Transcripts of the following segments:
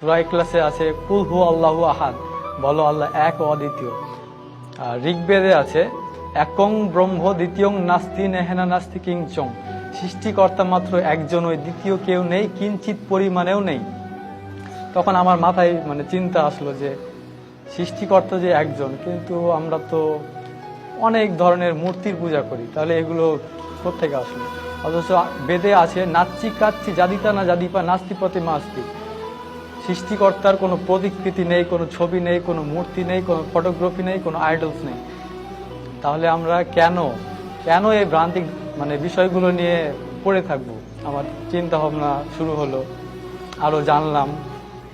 সূরা ইখলাসে আছে কুল হু আল্লাহু আহাদ, বলো আল্লাহ এক ও অদ্বিতীয়। আর ঋগ্বেদে আছে একং ব্রহ্ম দ্বিতীয়ং নাস্তি নেহেনা নাস্তি কিংচং, সৃষ্টিকর্তা মাত্র একজন, ওই দ্বিতীয় কেউ নেই, কিঞ্চিত পরিমাণেও নেই। তখন আমার মাথায় চিন্তা আসলো যে সৃষ্টিকর্তা যে একজন, কিন্তু আমরা তো অনেক ধরনের মূর্তির পূজা করি, তাহলে এগুলো কোত্থেকে আসলো? অথচ বেদে আছে নাচ্চি কাচ্চি জাদিতা না জাদিপা নাস্তি প্রতিমা আস্তি, সৃষ্টিকর্তার কোনো প্রতিকৃতি নেই, কোনো ছবি নেই, কোনো মূর্তি নেই, কোনো ফটোগ্রাফি নেই, কোনো আইডলস নেই। তাহলে আমরা কেন এই ভ্রান্তিক বিষয়গুলো নিয়ে পড়ে থাকবো? আমার চিন্তা ভাবনা শুরু হলো, আরো জানলাম।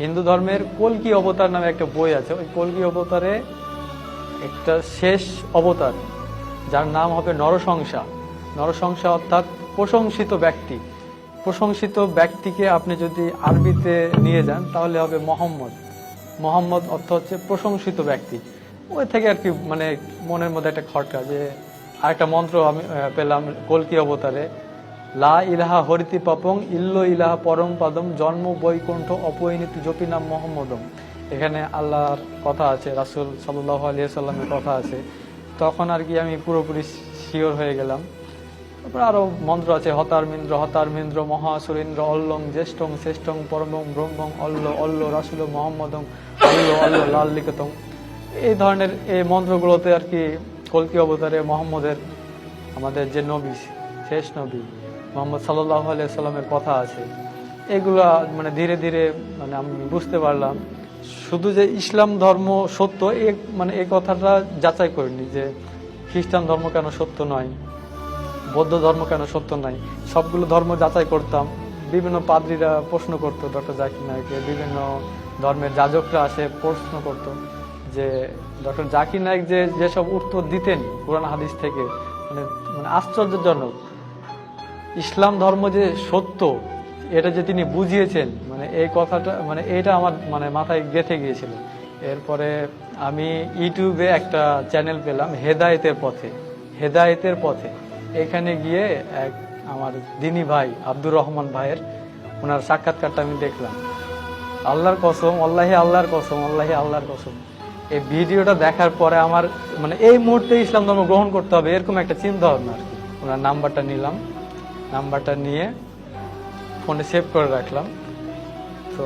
হিন্দু ধর্মের কল্কি অবতার নামে একটা বই আছে, ওই কল্কি অবতারে একটা শেষ অবতার যার নাম হবে নরসংসা। নরসংসা অর্থাৎ প্রশংসিত ব্যক্তি। প্রশংসিত ব্যক্তিকে আপনি যদি আরবিতে নিয়ে যান তাহলে হবে মোহাম্মদ। মোহাম্মদ অর্থ হচ্ছে প্রশংসিত ব্যক্তি। ওই থেকে আর কি মনের মধ্যে একটা খটকা, যে আরেকটা মন্ত্র আমি পেলাম কল্কি অবতারে, লা ইলাহা হরিতি পাপং ইল্লো ইলাহা পরম পাদম জন্ম বৈকুণ্ঠ অপরিণীতি জপি নাম মোহাম্মদম। এখানে আল্লাহর কথা আছে, রাসূল সাল্লাল্লাহু আলাইহি সাল্লামের কথা আছে। তখন আর কি আমি পুরোপুরি শিওর হয়ে গেলাম। তারপর আরো মন্ত্র আছে হতারমিন্দ্র মহাসুরেন্দ্র অল্লং জ্যেষ্ঠং শ্রেষ্ঠং পরমং ব্রহ্মং অল্ল অল্ল রাসূল মোহাম্মদং অল্ল অল্ল লাল লিখিতং। এই ধরনের এই মন্ত্রগুলোতে আর কি কল্কি অবতারে মোহাম্মদের, আমাদের যে নবী, শেষ নবী মোহাম্মদ সাল্লাল্লাহু আলাইহি সাল্লামের কথা আছে। এগুলা ধীরে ধীরে আমি বুঝতে পারলাম শুধু যে ইসলাম ধর্ম সত্য এই কথাটা যাচাই করিনি, যে খ্রিস্টান ধর্ম কেন সত্য নয়, বৌদ্ধ ধর্ম কেন সত্য নয়। সবগুলো ধর্ম যাচাই করতাম। বিভিন্ন পাদ্রীরা প্রশ্ন করতো ডক্টর জাকির নায়েককে, বিভিন্ন ধর্মের যাজকরা আসে প্রশ্ন করতো যে ডক্টর জাকির নায়েক যেসব উত্তর দিতেন কোরআন হাদিস থেকে, আশ্চর্যজনক। ইসলাম ধর্ম যে সত্য এটা যে তিনি বুঝিয়েছেন, এই কথাটা এটা আমার মাথায় গেঁথে গিয়েছিল। এরপরে আমি ইউটিউবে একটা চ্যানেল পেলাম হেদায়েতের পথে। এখানে গিয়ে এক আমার দিনী ভাই আব্দুর রহমান ভাইয়ের ওনার সাক্ষাৎকারটা আমি দেখলাম। আল্লাহর কসম, আল্লাহর কসম, এই ভিডিওটা দেখার পরে আমার এই মুহূর্তে ইসলাম ধর্ম গ্রহণ করতে হবে এরকম একটা চিন্তা ভাবনা আর কি। ওনার নাম্বারটা নিলাম, নাম্বারটা নিয়ে ফোনে সেভ করে রাখলাম। তো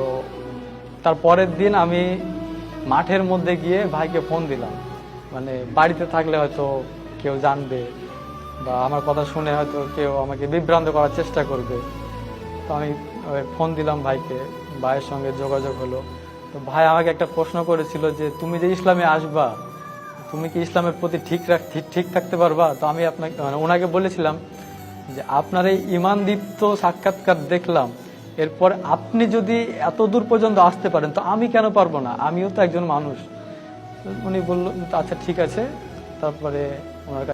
তার পরের দিন আমি মাঠের মধ্যে গিয়ে ভাইকে ফোন দিলাম। বাড়িতে থাকলে হয়তো কেউ জানবে বা আমার কথা শুনে হয়তো কেউ আমাকে বিভ্রান্ত করার চেষ্টা করবে। তো আমি ফোন দিলাম ভাইকে, ভাইয়ের সঙ্গে যোগাযোগ হলো। তো ভাই আমাকে একটা প্রশ্ন করেছিল যে তুমি যে ইসলামে আসবা, তুমি কি ইসলামের প্রতি ঠিক থাকতে পারবা? তো আমি আপনাকে ওনাকে বলেছিলাম যে আপনার এই ঈমানদীপ্ত সাক্ষাৎকার দেখলাম, এরপর আপনি যদি এত দূর পর্যন্ত আসতে পারেন তো আমি কেন পারবো না, আমিও তো একজন মানুষ। উনি বলল আচ্ছা ঠিক আছে। তারপরে ওনার